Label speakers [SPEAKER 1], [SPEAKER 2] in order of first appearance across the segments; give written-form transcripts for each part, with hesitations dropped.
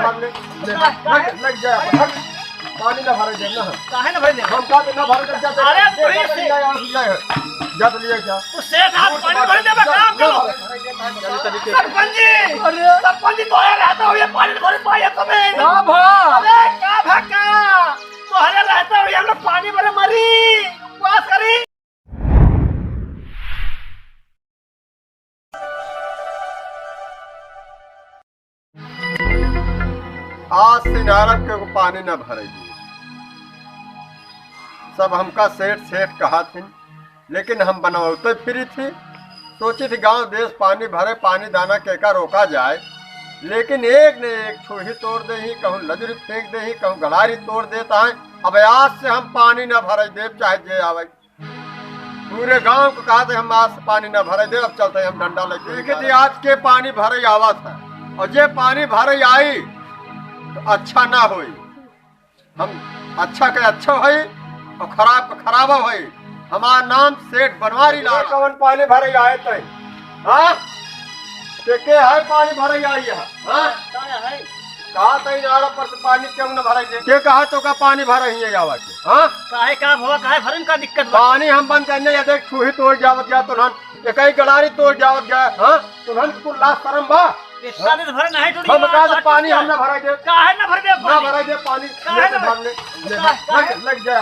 [SPEAKER 1] भरले लग जाए पानी ना भरे दे ना
[SPEAKER 2] काहे ना भरे दे
[SPEAKER 1] हम का ना भरे दे जाते
[SPEAKER 2] अरे पूरी से
[SPEAKER 1] जा तो लिया क्या
[SPEAKER 2] तो सेठ हाथ पानी भरे दे काम करो सरपंच जी तो आया रहता हो ये पानी भरे पाया तुम्हें
[SPEAKER 1] का भा
[SPEAKER 2] अरे का भक्का तो हरे रहता हो हम लोग पानी भरे मरी उपवास करी
[SPEAKER 1] आज से नारक के को पानी न भरेगी सब हमका सेठ सेठ कहा थी लेकिन हम बनवाते फिरी थी सोची थी गांव देश पानी भरे पानी दाना केका रोका जाए लेकिन एक ने एक छूही तोड़ दे ही कहूँ लजरी फेंक दे ही कहूँ गलारी तोड़ देता है। अब आज से हम पानी न भरे दे चाहे जे आवे पूरे गांव को कहा थे हम आज से पानी न भरे दे। अब चलते हम डंडा लेके देखे थे आज के पानी भरे आवा था और जे पानी भरे आई तो अच्छा ना होई हम अच्छा के अच्छा होई और खराब का खराब होई। हमारा नाम सेठ बनवारी लाल कवन पानी भरे आए थे हाँ के है पानी भरे आई है हाँ कहा तई नारा पर से पानी क्यों न भरे दे के कहा तो का पानी भरे ही आवा के हाँ
[SPEAKER 2] काहे का हुआ काहे भरन का दिक्कत
[SPEAKER 1] पानी हम बंद करने या देख छूही तोड़ जावत गया तो नन एक ही गलारी तोड़ जावत गया हाँ तो नन को लाश शर्म बा
[SPEAKER 2] पानी भरे नहीं थोड़ी
[SPEAKER 1] हम कहा पानी हम न भरे दे
[SPEAKER 2] काहे ना भरे दे
[SPEAKER 1] ना भरे दे पानी लग जाए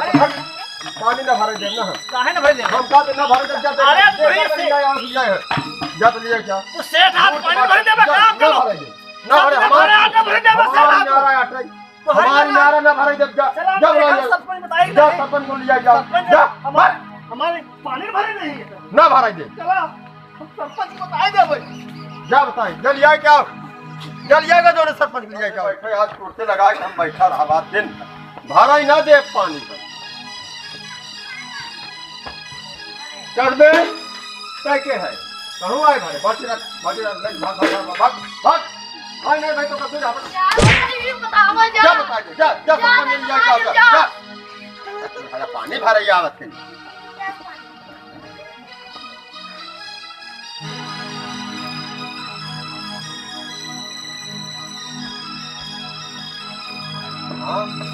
[SPEAKER 1] पानी ना भरे दे ना
[SPEAKER 2] काहे ना भरे दे
[SPEAKER 1] हम का ना भरे दे जाते
[SPEAKER 2] अरे पूरी से
[SPEAKER 1] जा तो लिया क्या
[SPEAKER 2] तो सेठ हाथ पानी भरे दे काम करो
[SPEAKER 1] ना भरे
[SPEAKER 2] हमारे आटा भरे दे बस
[SPEAKER 1] हमारी नारा ना भरे दे जा
[SPEAKER 2] सरपंच बताइए
[SPEAKER 1] जा सरपंच को लिया जा
[SPEAKER 2] हमारे पानी भरे नहीं
[SPEAKER 1] ना भरे दे
[SPEAKER 2] चला हम सरपंच को बताइए दे भाई
[SPEAKER 1] जा बताइए जलिया क्या जलिएगा जो सरपंच को लिया क्या बैठे आज कुर्ते लगा के हम बैठा रहा बात दिन भाड़ा ही ना दे पानी पर कर दे के है कहूँ आए भाई बाटी रख भाग भाई नहीं भाई तो कर दो जा बताइए जा जा सरपंच लिया क्या जा पानी भरे आवत के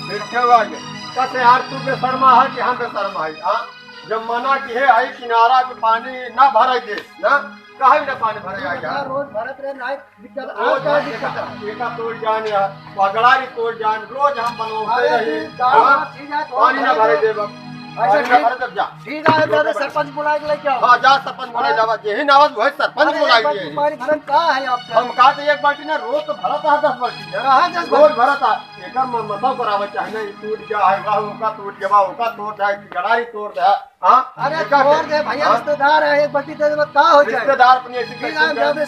[SPEAKER 1] फिर क्यों आ गए कैसे यार तू पे शर्मा है कि हम पे शर्मा है हाँ जब मना की है आई किनारा पे पानी ना भरे दे ना कहीं ना पानी भरे आई यार
[SPEAKER 2] रोज भरत रहे नाइट दिक्कत
[SPEAKER 1] रोज
[SPEAKER 2] का दिक्कत
[SPEAKER 1] एका तोड़ जान या पगड़ारी तोड़ जान रोज हम बनवाते रहे पानी ना भरे दे बाप अच्छा
[SPEAKER 2] ठीक है दादा सरपंच बुला के लेके आओ
[SPEAKER 1] हां जा सरपंच बुला जावा जेही नावत वही सरपंच बुला के
[SPEAKER 2] पानी भरन का है आपका
[SPEAKER 1] हम का तो एक बाल्टी ना रोज तो भरता है 10 बाल्टी
[SPEAKER 2] हां 10
[SPEAKER 1] रोज भरता एका मतलब करावे चाहे ना टूट गया है वाह उनका टूट गया उनका तोड़ जाए गड़ारी तोड़ दे हां
[SPEAKER 2] अरे तोड़ दे भैया रिश्तेदार है एक बाल्टी दे दे का हो जाए
[SPEAKER 1] रिश्तेदार अपनी ऐसी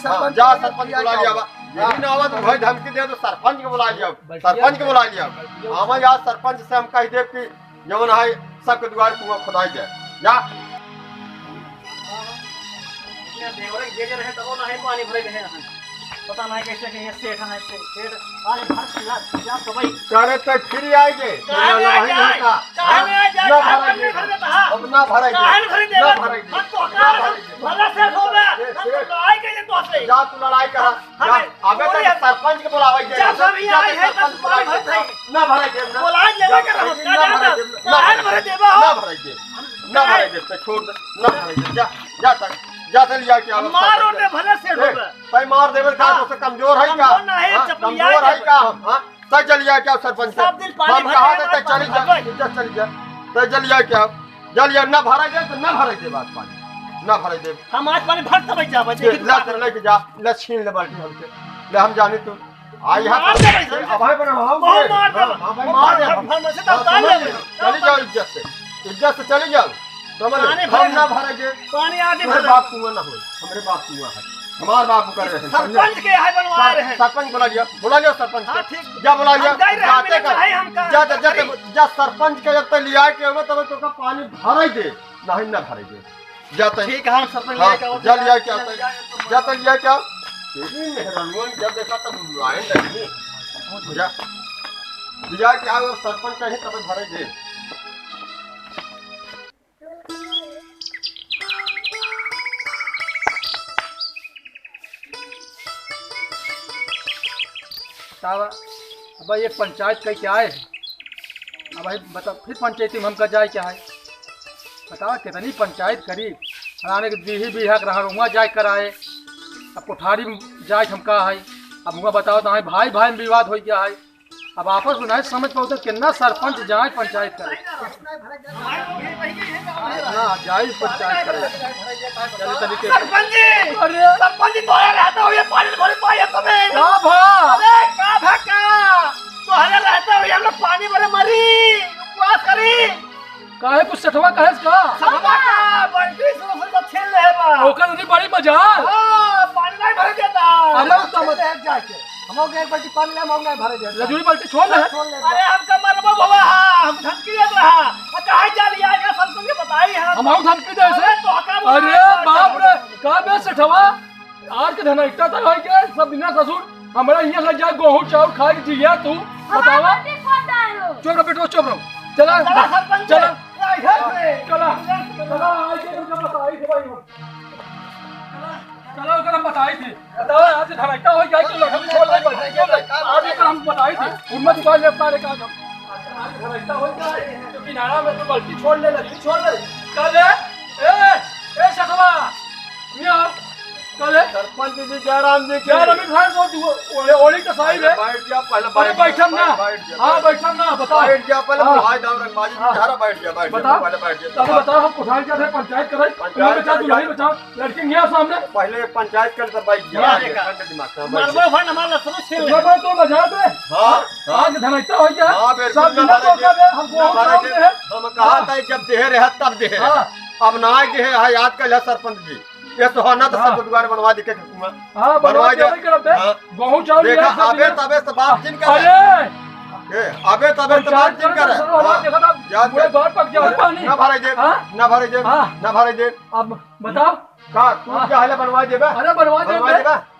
[SPEAKER 2] सरपंच
[SPEAKER 1] जा सरपंच बुला लिया यही नावत भाई धमकी दे तो सरपंच को बुला लिया सरपंच को बुला लिया हम आज सरपंच से हम कह दे कि जवन है सबके द्वार कुआं खुदाई जाए जा
[SPEAKER 2] देवरे जे रहे तब ना है पानी भरे रहे पता नहीं कैसे के ये सेठ है सेठ अरे भर खिला जा तो भाई
[SPEAKER 1] करे तो फिर आएंगे
[SPEAKER 2] काहे में आ जाए
[SPEAKER 1] अब ना भरे
[SPEAKER 2] काहे भरे दे हम तो भला से हो गया हम तो लड़ाई के तो से
[SPEAKER 1] जा तू लड़ाई कर जा अबे तो सरपंच के बुलावे जा
[SPEAKER 2] जब सभी आई है तब पानी भरते
[SPEAKER 1] ना भरे दे ना
[SPEAKER 2] बुला लेवे कर हम काहे भरे देबा
[SPEAKER 1] ना भरे दे ना भरे दे तो छोड़ दे ना भरे दे जा जा तक जा चल जा के
[SPEAKER 2] मारो ने भले से हो
[SPEAKER 1] भाई मार देवे का तो कमजोर है क्या कमजोर है क्या हम हां सच चल जा क्या सरपंच
[SPEAKER 2] सब दिन पानी
[SPEAKER 1] भरते चली जा चली जा तो चल जा क्या जलिया ना भरा दे तो ना भरे दे बात पानी ना भरे दे
[SPEAKER 2] हम आज पानी भर तब जा बचे
[SPEAKER 1] ला कर लेके जा ले छीन ले बाल्टी हमसे ले हम जाने तू आई है अब भाई बना हम
[SPEAKER 2] मार दे
[SPEAKER 1] हां भाई मार दे
[SPEAKER 2] हम से तो उतार ले
[SPEAKER 1] चली जाओ इज्जत से चली जाओ समझ हम ना भरे दे
[SPEAKER 2] पानी आगे
[SPEAKER 1] हमारे बाप कुआं ना हो हमारे बाप कुआं है हमारे बाप कर रहे हैं
[SPEAKER 2] सरपंच के है बनवा रहे हैं
[SPEAKER 1] सरपंच बुला लिया सरपंच
[SPEAKER 2] हां ठीक
[SPEAKER 1] जा बुला लिया
[SPEAKER 2] जाते का
[SPEAKER 1] जा जा जा सरपंच के जब तक लिया के होगा तब तो का पानी भरे दे नहीं ना भरे दे जाते
[SPEAKER 2] ठीक है हम सरपंच लेके आओ
[SPEAKER 1] जा लिया क्या जाते लिया क्या तेरी मेहरबानी जब देखा तब बुलाए नहीं जा लिया क्या सरपंच कहीं तब भरे दे
[SPEAKER 2] तावा
[SPEAKER 3] अब भाई ये पंचायत कहीं क्या है? अब भाई बता फिर पंचायती में हमका जाए क्या है? बता कितनी पंचायत करी हराने के दीही बीहा रहा वहाँ जाए कर आए। अब कोठारी में जाए हमका है। अब वहाँ बताओ तो भाई भाई में विवाद हो गया है। अब आपस में नहीं समझ पाओ तो कितना सरपंच जाए पंचायत करे ना जाए पंचायत करे चलिए तरीके से। अरे
[SPEAKER 2] सरपंच जी तोहरे रहता हो ये पानी भरे पाए तुम्हें
[SPEAKER 3] का भा
[SPEAKER 2] अरे का भक्का तोहरे रहता हो हम लोग पानी भरे मरी उपवास करी
[SPEAKER 3] काहे कुछ सठवा काहे का
[SPEAKER 2] सबका बंटी से छीन ले बा
[SPEAKER 3] ओकर नहीं बड़ी मजा
[SPEAKER 2] हां पानी नहीं भरे देता
[SPEAKER 3] अरे तो मत
[SPEAKER 2] जाके हम लोग एक बाल्टी पानी ले हम नहीं भरे देता
[SPEAKER 3] लजूरी बाल्टी छोड़ ले।
[SPEAKER 2] अरे हमका मरबो बाबा हम धमकी दे रहा कहां जा लिया का सरपंच के बताई है
[SPEAKER 3] हम आउ धमकी दे से। अरे बाप रे का बे सठवा आज के धना इतना तक होई के सब बिना ससुर हमरा यहां लग जाए गेहूं चावल खा के जिया तू बतावा चुप रहो बेटो चुप रहो चला
[SPEAKER 2] सरपंच
[SPEAKER 3] चला
[SPEAKER 2] चला
[SPEAKER 3] चला आज के तुमको बताई थी भाई चलो अगर हम बताई थी बताओ आज धड़कता हो गया कि लखन छोड़ ले आज एक हम बताई थी उम्मत दुकान ले पारे का आज धड़कता हो गया तो किनारा में तो गलती छोड़ ले लगी छोड़ ले कल ए सखवा ये कल
[SPEAKER 1] सरपंच जी जयराम जी
[SPEAKER 3] क्या रवि खान को ओली का साहिब है
[SPEAKER 1] बैठ जा पहले
[SPEAKER 3] अरे बैठम ना हां बैठम ना बता
[SPEAKER 1] बैठ जा पहले भाई दाव रंगबाजी सारा बैठ जा
[SPEAKER 3] बता
[SPEAKER 1] पहले बैठ जा
[SPEAKER 3] तब बताओ हम कोठारी क्या थे पंचायत करे पंचायत बचा दुल्हन बचाओ लड़की नहीं सामने
[SPEAKER 1] पहले पंचायत कर सब बैठ जा
[SPEAKER 2] मरबो फन हमारा सब छीन ले
[SPEAKER 3] ये तो बजा दे
[SPEAKER 1] हां
[SPEAKER 3] आज धनैता हो गया
[SPEAKER 1] हां
[SPEAKER 3] सब बिना तो कर हमको
[SPEAKER 1] हम कहा था जब देह रहे तब देह अब ना देह है याद कर सरपंच जी ये तो होना तो सब दुआर बनवा दी के
[SPEAKER 3] हां बनवा दे गेहूं चावल
[SPEAKER 1] देखा अबे तबे से बात जिन कर
[SPEAKER 3] अरे
[SPEAKER 1] अबे तबे से बात जिन कर
[SPEAKER 3] याद कर बात पक जा पानी
[SPEAKER 1] ना भरे दे ना भरे दे ना भरे दे
[SPEAKER 3] अब बताओ
[SPEAKER 1] का तू क्या है बनवा देबे
[SPEAKER 3] अरे बनवा
[SPEAKER 1] देबे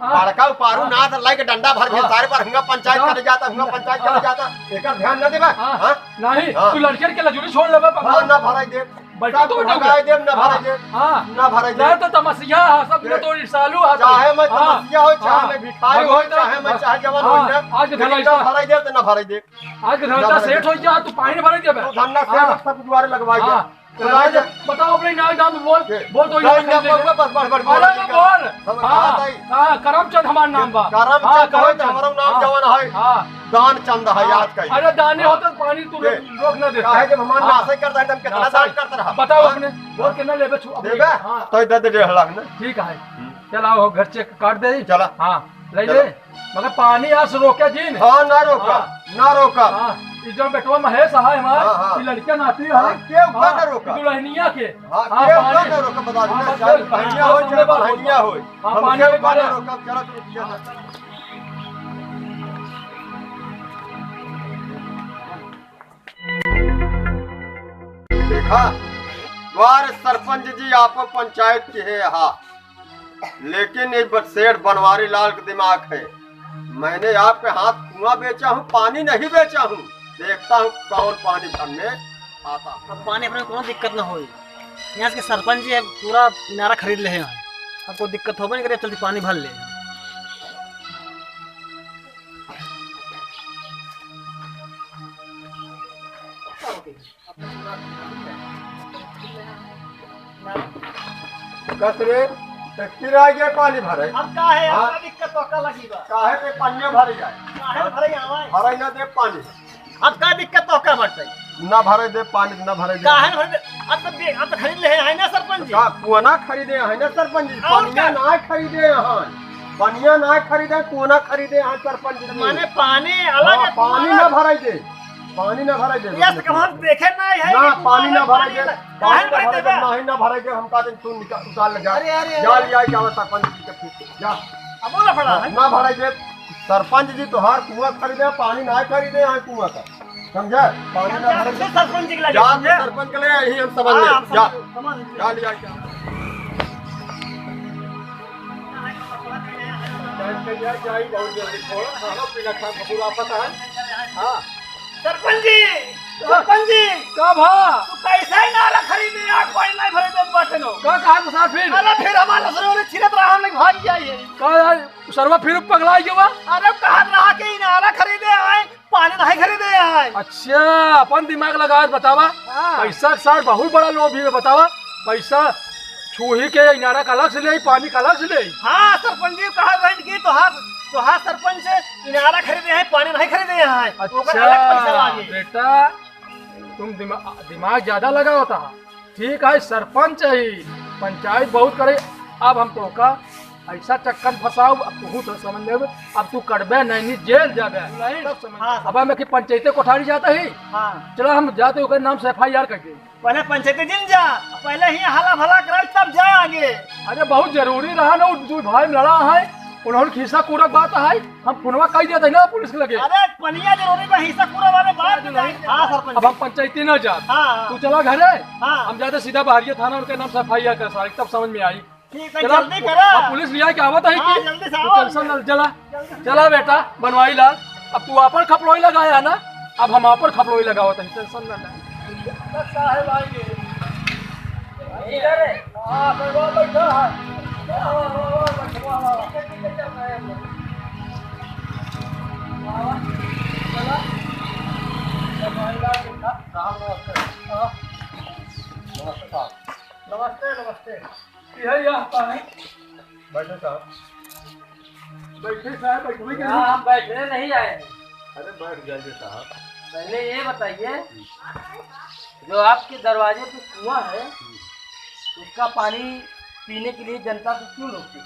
[SPEAKER 1] बड़का पारू ना तो लाइक डंडा भर के सारे पर हुआ पंचायत करे जाता हुआ पंचायत करे जाता एकर ध्यान न देबे हां
[SPEAKER 3] नहीं तू लड़के के लजूरी छोड़ लेबे
[SPEAKER 1] ना भरे दे
[SPEAKER 3] बल्कि तो
[SPEAKER 1] भगाए दे ना भरे दे
[SPEAKER 3] हां
[SPEAKER 1] ना भरे दे
[SPEAKER 3] तो तमसिया सब ने तो सालू है
[SPEAKER 1] चाहे मैं तमसिया हो चाहे मैं भिखारी हो चाहे मैं चाहे जवान हो ना
[SPEAKER 3] आज धनैता
[SPEAKER 1] भरे दे तो ना भरे दे
[SPEAKER 3] आज धनैता सेठ हो जा तू पानी भरे देबे
[SPEAKER 1] धन्ना से सब द्वारे लगवाई दे
[SPEAKER 3] बताओ अपने नाम बोल तो
[SPEAKER 1] बस
[SPEAKER 3] बोल हां करमचंद हमार नाम बा
[SPEAKER 1] करमचंद हो तो हमारा नाम जवान है दान चंद है याद कर
[SPEAKER 3] अरे दाने होते पानी तू रोक ना दे
[SPEAKER 1] काहे जब हमार नासे करता है हम कितना दान करता रहा
[SPEAKER 3] बताओ अपने बोल कितना लेबे
[SPEAKER 1] देबे तो दे दे 1.5 लाख ना
[SPEAKER 3] ठीक है चलाओ घर चेक काट दे
[SPEAKER 1] चला
[SPEAKER 3] हां ले ले मगर पानी आस रोके जी
[SPEAKER 1] हां ना रोका
[SPEAKER 3] हां इधर बेटवा महेश है हमार ये लड़का नाती है
[SPEAKER 1] के ऊपर ना रोका
[SPEAKER 3] दुल्हनिया के
[SPEAKER 1] हां के ऊपर ना रोका बता दे चाहे बहनिया हो चाहे बहनिया हो
[SPEAKER 3] हां पानी के ऊपर
[SPEAKER 1] रोका चला तू किया देखा द्वार सरपंच जी आप पंचायत के है यहाँ लेकिन ये सेठ बनवारी लाल का दिमाग है। मैंने आपके हाथ कुआं बेचा हूँ पानी नहीं बेचा हूँ। देखता हूँ कौन पानी भरने आता।
[SPEAKER 2] अब पानी भरने कोनो दिक्कत ना होई यहाँ के सरपंच जी पूरा इनारा खरीद ले हैं अब कोई दिक्कत होबे नहीं करे जल्दी पानी भर ले
[SPEAKER 1] कसरे किरा गया पानी भरे
[SPEAKER 2] अब का है आपका दिक्कत तो का लगी बा
[SPEAKER 1] काहे पे पानी भरे जाए
[SPEAKER 2] काहे भरे आवे
[SPEAKER 1] भरे ना दे पानी
[SPEAKER 2] अब का दिक्कत तो का बटई
[SPEAKER 1] ना भरे दे पानी ना भरे दे
[SPEAKER 2] काहे भरे अब तो खरीद ले हैं ना सरपंच जी
[SPEAKER 1] का कुआना खरीदे है ना सरपंच जी पानिया ना खरीदे यहाँ पानिया ना खरीदे कुआना खरीदे यहाँ सरपंच जी
[SPEAKER 2] माने पानी अलग है
[SPEAKER 1] पानी ना भरे दे पानी ना भरे दे
[SPEAKER 2] यस कहां देखे ना है
[SPEAKER 1] ना पानी ना भरे दे
[SPEAKER 2] काहे भरे दे
[SPEAKER 1] नहीं ना भरे दे हम का दिन तू उतार ले जा
[SPEAKER 2] अरे
[SPEAKER 1] जा लिया क्या सरपंच जी के फिर जा
[SPEAKER 2] अब बोला पड़ा है
[SPEAKER 1] ना भरे दे सरपंच जी तो हर कुआं खरीदे पानी ना खरीदे यहाँ कुआं का समझा पानी ना भरे दे
[SPEAKER 2] सरपंच जी के लगे
[SPEAKER 1] जा सरपंच के लिए यही हम समझ ले जा जा लिया क्या जाई बहुत जल्दी छोड़ खाना पीना खा पूरा पता है हां
[SPEAKER 2] सरपंच जी
[SPEAKER 3] का भा
[SPEAKER 2] तू कैसे ही नारा खरीदे आ कोई नहीं भरे दे बटनो
[SPEAKER 3] का कहा तो साथ फिर
[SPEAKER 2] अरे फिर हमारा सरोवर छिरत रहा हम लोग भाग जाइए
[SPEAKER 3] का सरवा फिर पगला गया
[SPEAKER 2] अरे कहा रहा के नारा खरीदे आए नहीं खरीदे हैं।
[SPEAKER 3] अच्छा अपन दिमाग लगा बतावा।
[SPEAKER 2] हाँ।
[SPEAKER 3] पैसा सर बहुत बड़ा लोभ है बतावा। पैसा छूही के इनारा का अलग से ले पानी का अलग से ले।
[SPEAKER 2] हाँ सरपंच जी कहा रही कि तोहार सरपंच से इनारा खरीदे हैं पानी नहीं खरीदे हैं। ओकर अलग पैसा
[SPEAKER 3] अच्छा
[SPEAKER 2] लागे।
[SPEAKER 3] बेटा तुम दिमाग ज्यादा लगा होता। ठीक है सरपंच है पंचायत बहुत करे। अब हम तो का ऐसा चक्कर फंसाओ अब तू तो समझ ले। अब तू कड़बे नहीं जेल जाबे नहीं तब समझ।
[SPEAKER 2] हाँ।
[SPEAKER 3] अब मैं कि पंचायते कोठारी जाता ही।
[SPEAKER 2] हाँ
[SPEAKER 3] चलो हम जाते ओकर नाम से FIR करके।
[SPEAKER 2] पहले पंचायती दिन जा पहले ही हाला भला कराई तब जा आगे।
[SPEAKER 3] अरे बहुत जरूरी रहा ना दू भाई लड़ा है उन्होंने खीसा कूड़ा बात है हम फोनवा कह दिया था ना पुलिस के लगे।
[SPEAKER 2] अरे पनिया जरूरी बा हिस्सा पूरा वाले बात नहीं। हाँ सरपंच
[SPEAKER 3] अब हम पंचायती ना जा।
[SPEAKER 2] हाँ
[SPEAKER 3] तू चला घर है।
[SPEAKER 2] हाँ।
[SPEAKER 3] हम जाते सीधा बाहरिया थाना उनके नाम से FIR कर सारी तब समझ में आई।
[SPEAKER 2] ठीक है जल्दी करा।
[SPEAKER 3] अब पुलिस लिया क्या आवत है
[SPEAKER 2] हाँ,
[SPEAKER 3] कि
[SPEAKER 2] जल्दी से
[SPEAKER 3] तू
[SPEAKER 2] आओ।
[SPEAKER 3] टेंशन न चला चला बेटा बनवाई लाल। अब तू आपन खपड़ोई लगाया है ना अब हम आपन खपड़ोई लगावत है टेंशन न ले। साहब आएंगे इधर है। हां बैठो बैठो। नमस्ते नमस्ते यही आता है। बैठे साहब बैठे साहब बैठे।
[SPEAKER 4] हम बैठने नहीं आए।
[SPEAKER 1] अरे बैठ जाइए साहब।
[SPEAKER 4] पहले ये बताइए जो आपके दरवाजे पे कुआं है उसका पानी पीने के लिए जनता को क्यों रोकते?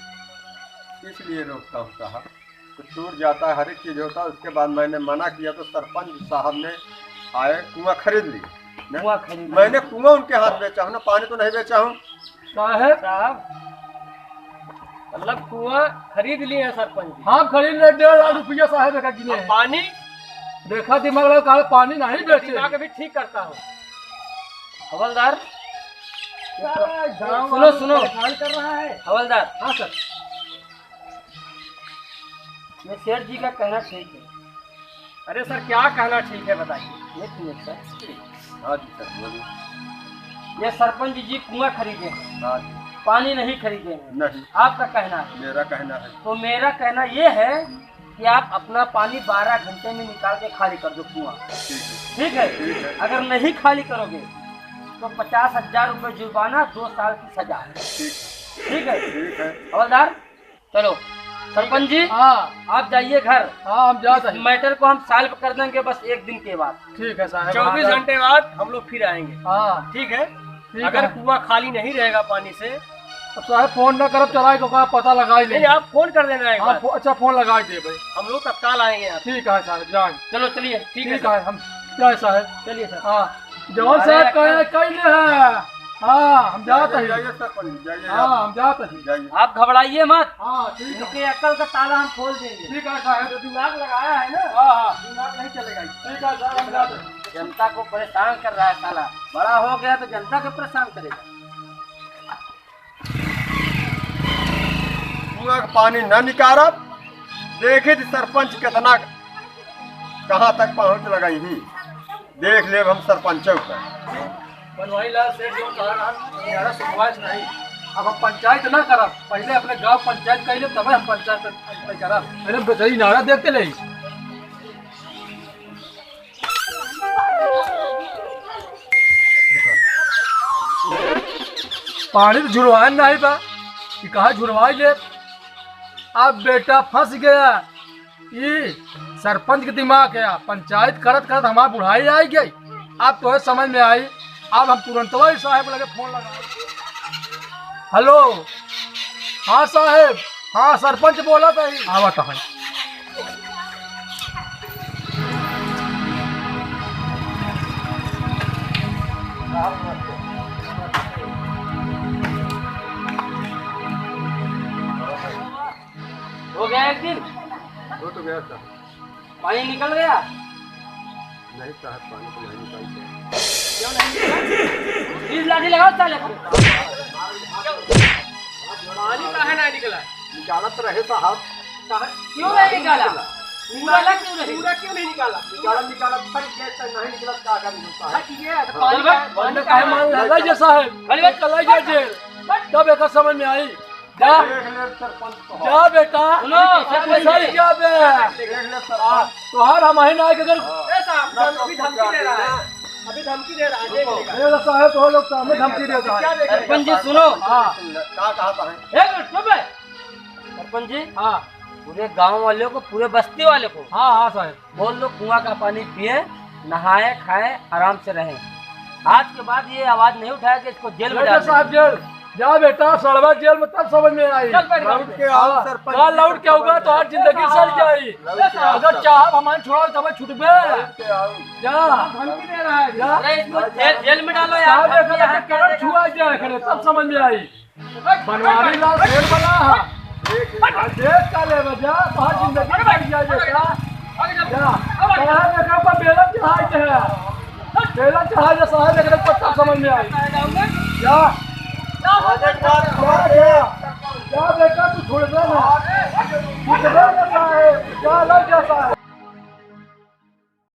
[SPEAKER 1] इसलिए रोकता हूँ साहब कुछ दूर जाता है हर एक चीज़ होता है। उसके बाद मैंने मना किया तो सरपंच साहब ने आए कुआं खरीद ली।
[SPEAKER 4] कुआं खरीद
[SPEAKER 1] मैंने कुआं उनके हाथ बेचा हूँ ना पानी तो नहीं बेचा हूँ।
[SPEAKER 3] साहब
[SPEAKER 4] साहब मतलब कुआं खरीद लिए हैं सरपंच जी।
[SPEAKER 3] हाँ खरीद ले 1.5 लाख रुपया साहब का गिने हैं।
[SPEAKER 4] पानी
[SPEAKER 3] देखा दिमाग लगा कहा पानी नहीं बेचे।
[SPEAKER 4] दिमाग भी ठीक करता हूँ। हवलदार
[SPEAKER 3] गाँव
[SPEAKER 4] सुनो
[SPEAKER 3] वालों
[SPEAKER 4] सुनो
[SPEAKER 3] परेशान कर रहा है।
[SPEAKER 4] हवलदार
[SPEAKER 3] हाँ सर
[SPEAKER 4] ये सेठ जी का कहना ठीक है।
[SPEAKER 2] अरे सर क्या कहना ठीक है बताइए।
[SPEAKER 4] एक मिनट सर
[SPEAKER 1] हाँ जी सर बोलिए।
[SPEAKER 4] ये सरपंच जी कुआं खरीदे हैं
[SPEAKER 1] हाँ जी
[SPEAKER 4] पानी नहीं खरीदे हैं
[SPEAKER 1] नहीं
[SPEAKER 4] आपका कहना है।
[SPEAKER 1] मेरा कहना है।
[SPEAKER 4] तो मेरा कहना ये है कि आप अपना पानी 12 घंटे में निकाल के खाली कर दो कुआं।
[SPEAKER 1] ठीक
[SPEAKER 4] ठीक
[SPEAKER 1] है
[SPEAKER 4] है
[SPEAKER 1] ठीक है
[SPEAKER 4] अगर नहीं खाली करोगे तो 50,000 रुपये जुर्माना 2 साल की सजा। ठीक है
[SPEAKER 1] ठीक है।
[SPEAKER 4] हवलदार चलो सरपंच जी
[SPEAKER 3] हाँ
[SPEAKER 4] आप जाइए घर।
[SPEAKER 3] हाँ हम जाते हैं।
[SPEAKER 4] मैटर को हम सॉल्व कर देंगे बस एक दिन के बाद।
[SPEAKER 3] ठीक है साहब
[SPEAKER 2] 24 घंटे बाद हम लोग फिर आएंगे।
[SPEAKER 3] हाँ
[SPEAKER 2] ठीक है
[SPEAKER 3] ठीक
[SPEAKER 2] अगर
[SPEAKER 3] है।
[SPEAKER 2] कुआं खाली नहीं रहेगा पानी से
[SPEAKER 3] अब साहब फोन न करब चलाए तो कहा पता लगा ही
[SPEAKER 2] नहीं
[SPEAKER 3] नहीं।
[SPEAKER 2] आप फोन कर देना एक
[SPEAKER 3] हाँ
[SPEAKER 2] बार।
[SPEAKER 3] अच्छा फोन लगा ही दे भाई।
[SPEAKER 2] हम लोग तत्काल आएंगे यहाँ।
[SPEAKER 3] ठीक है साहब जाए।
[SPEAKER 4] चलो चलिए
[SPEAKER 2] ठीक है
[SPEAKER 3] ठीक है हम जाए साहब।
[SPEAKER 4] चलिए सर।
[SPEAKER 3] हाँ जवान साहब कहे कैले है। हाँ हम जाते हैं।
[SPEAKER 1] जाइए सरपंच जाइए
[SPEAKER 3] हाँ
[SPEAKER 1] आप
[SPEAKER 3] हम जाते हैं।
[SPEAKER 1] जाइए।
[SPEAKER 4] आप घबराइए मत।
[SPEAKER 3] हाँ ठीक है
[SPEAKER 4] इनके अक्ल का ताला हम खोल देंगे।
[SPEAKER 3] ठीक है साहब।
[SPEAKER 4] जो दिमाग लगाया है ना
[SPEAKER 3] हाँ हाँ
[SPEAKER 4] दिमाग नहीं चलेगा।
[SPEAKER 3] ठीक है साहब हम जाते हैं।
[SPEAKER 4] जनता को परेशान कर रहा है साला। बड़ा हो गया तो जनता को परेशान करेगा।
[SPEAKER 1] कुआं का पानी न निकारब देखे थी सरपंच कितना कहाँ तक पहुँच लगाई ही देख ले हम सरपंचों का।
[SPEAKER 3] बनवाई लाल सेठ जो कह रहा मेरा सुनवाइश नहीं। अब हम पंचायत ना करब पहले अपने गांव पंचायत कर ले तब हम पंचायत करब। अरे बेचारी नारा देखते ले पानी तो झुरवान नहीं बा कि कहा झुरवाई ले। अब बेटा फंस गया ये सरपंच के दिमाग है। पंचायत करत करत हमारी बुढ़ाई आई गई। अब तो समझ में आई। अब हम तुरंत वही साहब लगे फोन लगा। हेलो हाँ साहब हाँ सरपंच बोला था आवत है।
[SPEAKER 4] हो गया एक दिन
[SPEAKER 1] हो तो गया था।
[SPEAKER 4] पानी निकल गया।
[SPEAKER 1] नहीं साहब पानी तो नहीं निकालते।
[SPEAKER 4] क्यों नहीं निकला? 20 लाठी लगाओ साले को।
[SPEAKER 2] पानी कहाँ नहीं निकला?
[SPEAKER 1] निकालत रहे साहब।
[SPEAKER 4] क्यों नहीं निकाला? निकाला क्यों नहीं?
[SPEAKER 2] पूरा क्यों नहीं निकाला?
[SPEAKER 1] निकालत फट गया तो नहीं निकलत का आगे होता है।
[SPEAKER 2] ठीक है तो
[SPEAKER 4] चल
[SPEAKER 2] पानी
[SPEAKER 4] भाई,
[SPEAKER 3] पानी काहे मान लगा जे साहब
[SPEAKER 4] खाली बात
[SPEAKER 3] चला जा जेल तब एक समझ में आई। जा
[SPEAKER 1] देख ले सरपंच को।
[SPEAKER 3] जा बेटा
[SPEAKER 4] सुनो,
[SPEAKER 3] सही क्या बे
[SPEAKER 1] देख ले सरपंच।
[SPEAKER 3] तोहार हम ही ना अगर
[SPEAKER 2] अभी धमकी दे रहा है, अभी धमकी दे रहा है, देख लेगा।
[SPEAKER 3] ये लगता है तो लोग सामने धमकी देता
[SPEAKER 2] क्या
[SPEAKER 3] है।
[SPEAKER 2] देखेगा?
[SPEAKER 4] सरपंच जी सुनो।
[SPEAKER 3] हाँ
[SPEAKER 1] क्या कहता है?
[SPEAKER 4] एक मिनट चुप है। सरपंच जी
[SPEAKER 3] हाँ
[SPEAKER 4] पूरे गांव वाले को, पूरे बस्ती वाले को
[SPEAKER 3] हाँ हाँ साहब।
[SPEAKER 4] बोल दो कुआं का पानी पिए, नहाए, खाए, आराम से रहें। आज के बाद ये आवाज नहीं उठाया कि इसको जेल में
[SPEAKER 3] बेटा
[SPEAKER 4] डाल दें।
[SPEAKER 3] साहब जेल जा बेटा, सड़वा जेल में तब समझ में आई।
[SPEAKER 2] चल बैठ
[SPEAKER 1] लौट
[SPEAKER 2] गाड़ी
[SPEAKER 1] के
[SPEAKER 2] में।
[SPEAKER 1] आओ
[SPEAKER 3] हाँ,
[SPEAKER 1] सरपंच।
[SPEAKER 3] कल लौट के होगा तो हर जिंदगी सड़ जाई। अगर चाह हमारे छोड़ा तब छुटबे।
[SPEAKER 1] के आओ।
[SPEAKER 3] जा
[SPEAKER 2] धमकी दे रहा है।
[SPEAKER 3] जा
[SPEAKER 4] अरे इसको जेल में डालो
[SPEAKER 3] साहब
[SPEAKER 4] यार।
[SPEAKER 3] देखा था कि कलर छुआ जाए करे तब समझ में आई। बनवारी लाल शेर बना है। देश का ले बजा तो हर जिंदगी सड़ जाए बेटा। जा कहा देखा पर बेला चढ़ाई है। बेला चढ़ाई जो साहब देखने को तब समझ में आई। जा जा बेटा तू छोड़ दे ना। तू छोड़ दे साहब। जा लग जा साहब।